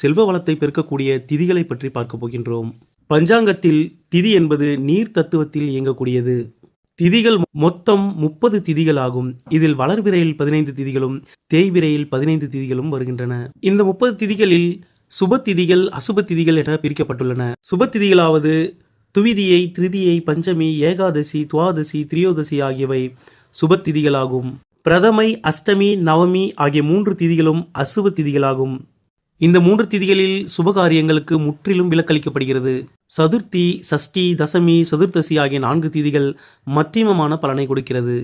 செல்வ வளத்தை பெருக்கக்கூடிய திதிகளை பற்றி பார்க்க போகின்றோம். பஞ்சாங்கத்தில் திதி என்பது நீர் தத்துவத்தில் இயங்கக்கூடியது. திதிகள் மொத்தம் 30 திதிகள் ஆகும். இதில் வளர்பிறையில் 15 திதிகளும் தேய்பிறையில் 15 திதிகளும் வருகின்றன. இந்த 30 திதிகளில் சுப திதிகள் அசுப திதிகள் என பிரிக்கப்பட்டுள்ளன. சுப திதிகளாவது துவிதியை, திருதியை, பஞ்சமி, ஏகாதசி, துவாதசி, திரியோதசி ஆகியவை சுப திதிகளாகும். பிரதமை, அஷ்டமி, நவமி ஆகிய 3 திதிகளும் அசுப திதிகளாகும். இந்த 3 திதிகளில் சுபகாரியங்களுக்கு முற்றிலும் விலக்களிக்கப்படுகிறது. சதுர்த்தி, சஷ்டி, தசமி, சதுர்த்தசி ஆகிய 4 திதிகள் மத்தியமமான பலனை கொடுக்கிறது.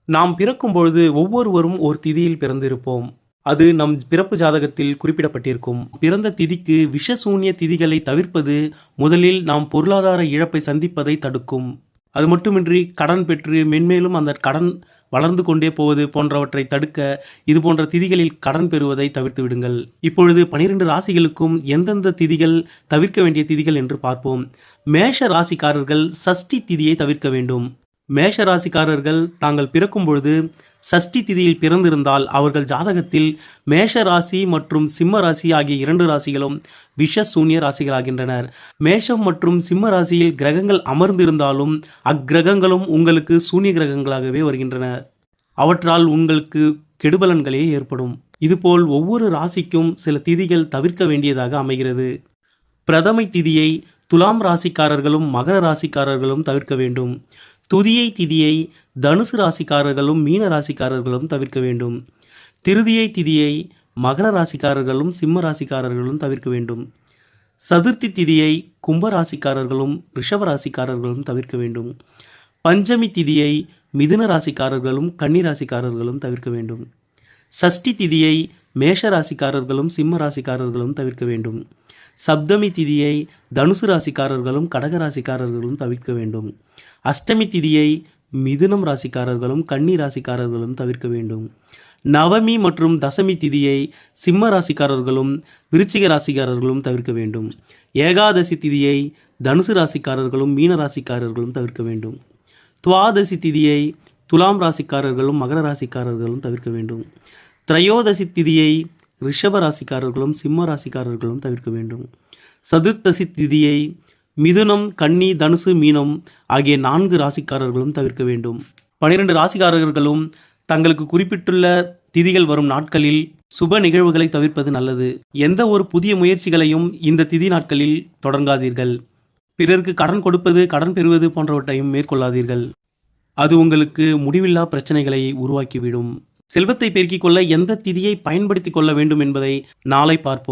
நாம் பிறக்கும் பொழுது ஒவ்வொருவரும் ஒரு திதியில் பிறந்திருப்போம். அது நம் பிறப்பு ஜாதகத்தில் குறிப்பிடப்பட்டிருக்கும். பிறந்த திதிக்கு விஷசூன்ய திதிகளை தவிர்ப்பது முதலில் நாம் பொருளாதார இழப்பை சந்திப்பதை தடுக்கும். அது மட்டுமின்றி கடன் பெற்று மென்மேலும் அந்த கடன் வளர்ந்து கொண்டே போவது போன்றவற்றை தடுக்க இது போன்ற திதிகளில் கடன் பெறுவதை தவிர்த்து விடுங்கள். இப்பொழுது 12 ராசிகளுக்கும் எந்தெந்த திதிகள் தவிர்க்க வேண்டிய திதிகள் என்று பார்ப்போம். மேஷ ராசிக்காரர்கள் சஷ்டி திதியை தவிர்க்க வேண்டும். மேஷ ராசிக்காரர்கள் தாங்கள் பிறக்கும் பொழுது சஷ்டி திதியில் பிறந்திருந்தால் அவர்கள் ஜாதகத்தில் மேஷ ராசி மற்றும் சிம்ம ராசி ஆகிய 2 ராசிகளும் விஷ சூன்ய ராசிகளாகின்றனர். மேஷம் மற்றும் சிம்ம ராசியில் கிரகங்கள் அமர்ந்திருந்தாலும் அக்கிரகங்களும் உங்களுக்கு சூன்ய கிரகங்களாகவே வருகின்றன. அவற்றால் உங்களுக்கு கெடுபலன்களே ஏற்படும். இதுபோல் ஒவ்வொரு ராசிக்கும் சில திதிகள் தவிர்க்க வேண்டியதாக அமைகிறது. பிரதமை திதியை துலாம் ராசிக்காரர்களும் மகர ராசிக்காரர்களும் தவிர்க்க வேண்டும். துதியை திதியை தனுசு ராசிக்காரர்களும் மீன ராசிக்காரர்களும் தவிர்க்க வேண்டும். திருதியை திதியை மகர ராசிக்காரர்களும் சிம்ம ராசிக்காரர்களும் தவிர்க்க வேண்டும். சதுர்த்தி திதியை கும்ப ராசிக்காரர்களும் ரிஷப ராசிக்காரர்களும் தவிர்க்க வேண்டும். பஞ்சமி திதியை மிதுன ராசிக்காரர்களும் கன்னி ராசிக்காரர்களும் தவிர்க்க வேண்டும். சஷ்டி திதியை மேஷ ராசிக்காரர்களும் சிம்ம ராசிக்காரர்களும் தவிர்க்க வேண்டும். சப்தமி திதியை தனுசு ராசிக்காரர்களும் கடக ராசிக்காரர்களும் தவிர்க்க வேண்டும். அஷ்டமி திதியை மிதுனம் ராசிக்காரர்களும் கன்னி ராசிக்காரர்களும் தவிர்க்க வேண்டும். நவமி மற்றும் தசமி திதியை சிம்ம ராசிக்காரர்களும் விருச்சிக ராசிக்காரர்களும் தவிர்க்க வேண்டும். ஏகாதசி திதியை தனுசு ராசிக்காரர்களும் மீன ராசிக்காரர்களும் தவிர்க்க வேண்டும். துவாதசி திதியை துலாம் ராசிக்காரர்களும் மகர ராசிக்காரர்களும் தவிர்க்க வேண்டும். திரையோதசி திதியை ரிஷப ராசிக்காரர்களும் சிம்ம ராசிக்காரர்களும் தவிர்க்க வேண்டும். சதுர்த்தசி திதியை மிதுனம், கன்னி, தனுசு, மீனம் ஆகிய 4 ராசிக்காரர்களும் தவிர்க்க வேண்டும். 12 ராசிக்காரர்களும் தங்களுக்கு குறிப்பிட்டுள்ள திதிகள் வரும் நாட்களில் சுப நிகழ்வுகளை தவிர்ப்பது நல்லது. எந்த ஒரு புதிய முயற்சிகளையும் இந்த திதி நாட்களில் தொடங்காதீர்கள். பிறருக்கு கடன் கொடுப்பது, கடன் பெறுவது போன்றவற்றையும் மேற்கொள்ளாதீர்கள். அது உங்களுக்கு முடிவில்லா பிரச்சனைகளை உருவாக்கிவிடும். செல்வத்தை பெருக்கிக் கொள்ள எந்த திதியை பயன்படுத்திக் கொள்ள வேண்டும் என்பதை நாளை பார்ப்போம்.